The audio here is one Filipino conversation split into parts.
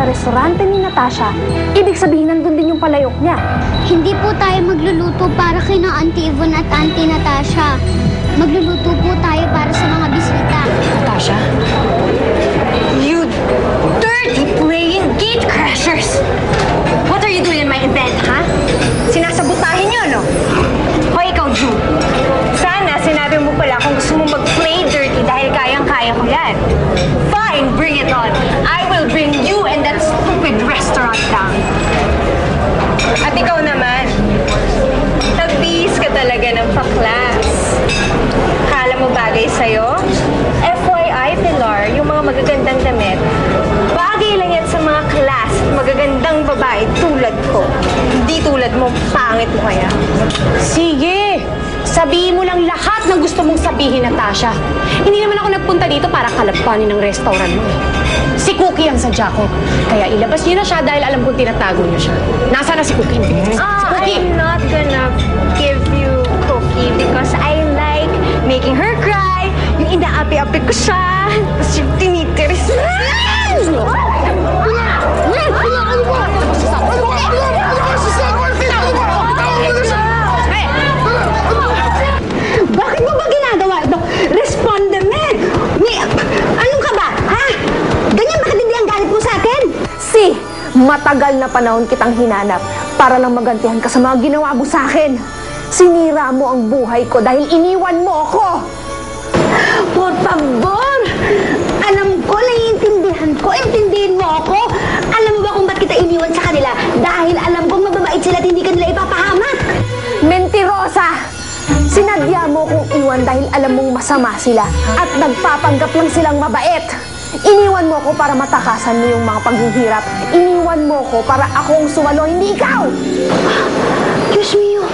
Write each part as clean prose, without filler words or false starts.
sa restaurante ni Natasha, ibig sabihin nandun din yung palayok niya. Hindi po tayo magluluto para kina Auntie Yvonne at Auntie Natasha. Magluluto po tayo para sa mga bisita. Natasha? You dirty playing gate crashers! What are you doing in my event, ha? Sinasabotahin niyo, no? Hoy, ikaw, Drew. Sana sinabi mo pala kung gusto mo mag-play dirty dahil kayang-kaya ko yan. Fine, bring it on. I will bring you and that stupid restaurant down. At ikaw naman, tabis ka talaga ng pa-class. Kala mo bagay sa'yo? FYI, Pilar, yung mga magagandang damit, bagay lang yan sa mga class at magagandang babae tulad ko. Hindi tulad mo, pangit mo kaya. Sige! Sabihin mo lang lahat ng gusto mong sabihin, Natasha. Hindi naman ako nagpunta dito para kalagpanin ng restaurant mo eh. Si Cookie ang sadya ko. Kaya ilabas niyo na siya dahil alam kong tinatago niyo siya. Nasaan na si Cookie? Si Cookie! I'm not gonna give you Cookie because I like making her cry. Yung inaapi-api ko siya. Tapos yung tinitiris. Bakit mo ba ginagawa ito? Respondemen! Anong ka ba? Ha? Ganyan ba katindi ang galit mo sa akin? Matagal na panahon kitang hinanap para lang magantihan ka sa mga ginawa mo sa akin. Sinira mo ang buhay ko dahil iniwan mo ako. Por favor! Alam ko, naiintindihan ko. Intindihin mo ako. Alam mo ba kung ba't kita iniwan sa kanila? Dahil alam kong mababait sila at hindi ka nila ipapahamak. Mentirosa! Sinadya mo kong iwan dahil alam mong masama sila at nagpapanggap lang silang mabait. Iniwan mo ko para matakasan mo yung mga paghihirap. Iniwan mo ko para akong sumalo, hindi ikaw! Diyos mio!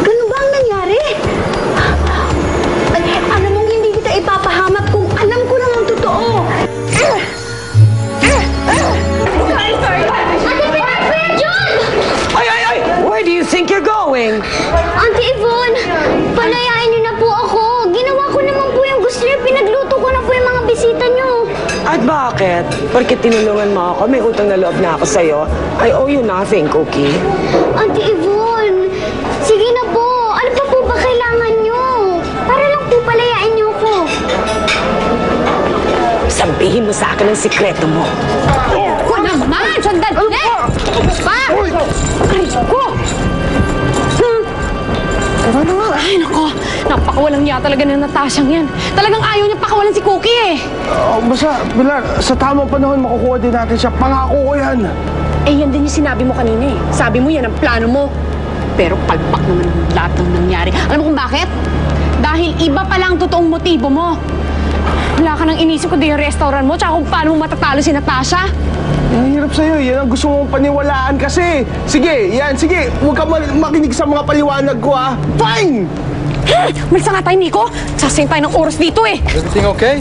Ganun ba ang nangyari? Alam mong hindi kita ipapahamak kung alam ko lang ang totoo. Sorry. Kuya John! Ay! Where do you think you're going? Auntie Yvonne, palayain niyo na po ako. Ginawa ko naman po yung gusto niyo. Pinagluto ko na po yung mga bisita niyo. At bakit? Porque tinulungan mo ako, may utang na loob na ako sa'yo. I owe you nothing, Cookie. Auntie Yvonne, sige na po. Ano pa po ba kailangan niyo? Para lang po palayain niyo ako. Sabihin mo sa akin ang sikreto mo. Ko naman! Sandali! Pa! Ay, ko! Ay, nako. Napakawalang niya talaga ng Natashang yan. Talagang ayaw niya pakawalan si Cookie eh. Basta, Pilar, sa tamang panahon makukuha din natin siya. Pangako ko yan. Eh, yan din yung sinabi mo kanina eh. Sabi mo yan ang plano mo. Pero palpak naman lahat ng nangyari. Alam mo kung bakit? Dahil iba pala ang totoong motibo mo. Wala ka nang inisip ko din yung restaurant mo tsaka kung paano mo matatalo si Natasha. Ang hirap sa'yo. Yan ang gusto mong paniwalaan kasi. Sige, yan. Sige, huwag ka makinig sa mga paliwanag ko, ha? Fine! Malisa nga tayo, Nico. Sasayin tayo ng oras dito eh. Everything okay?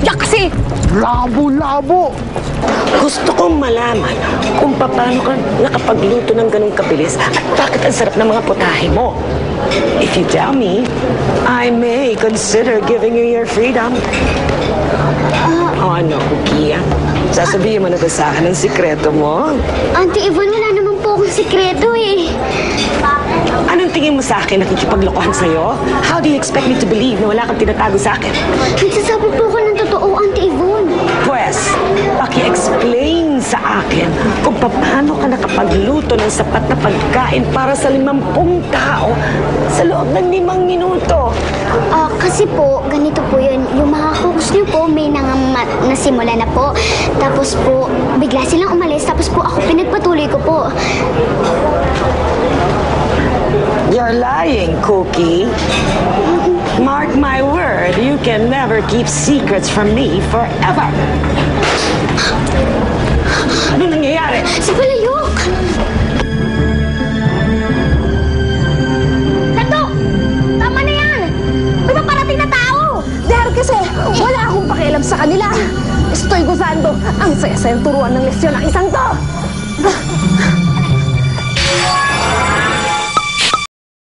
Yak kasi. Labo! Gusto kong malaman kung paano ka nakapagluto ng ganong kabilis at bakit ang sarap ng mga putahe mo. If you tell me, I may consider giving you your freedom. Ano, Cookie? Sasabihin mo na ba sa akin ang sikreto mo? Auntie Yvonne, wala naman po akong sikreto eh. Anong tingin mo sa akin nakikipaglokohan sa'yo? How do you expect me to believe na wala kang tinatago sa akin? Nagsasabi po ko ng totoo, Auntie Yvonne. Pwes, paki-explain sa akin kung paano ka nakapagluto ng sapat na pagkain para sa 50 tao sa loob ng 5 minuto. Kasi po, ganito po yun. Yung mga cooks niyo po, may nasimula na po. Tapos po, bigla silang umalis. Tapos po, ako pinagpatuloy ko po. You're lying, Cookie. Mark my word, you can never keep secrets from me forever. Ano nangyayari? Si Palayok! Tato! Tama na yan! May paparating na tao! Dahil kasi wala akong pakialam sa kanila. Estoy gozando ang saya-sayang turuan ng lesyon ng isang to.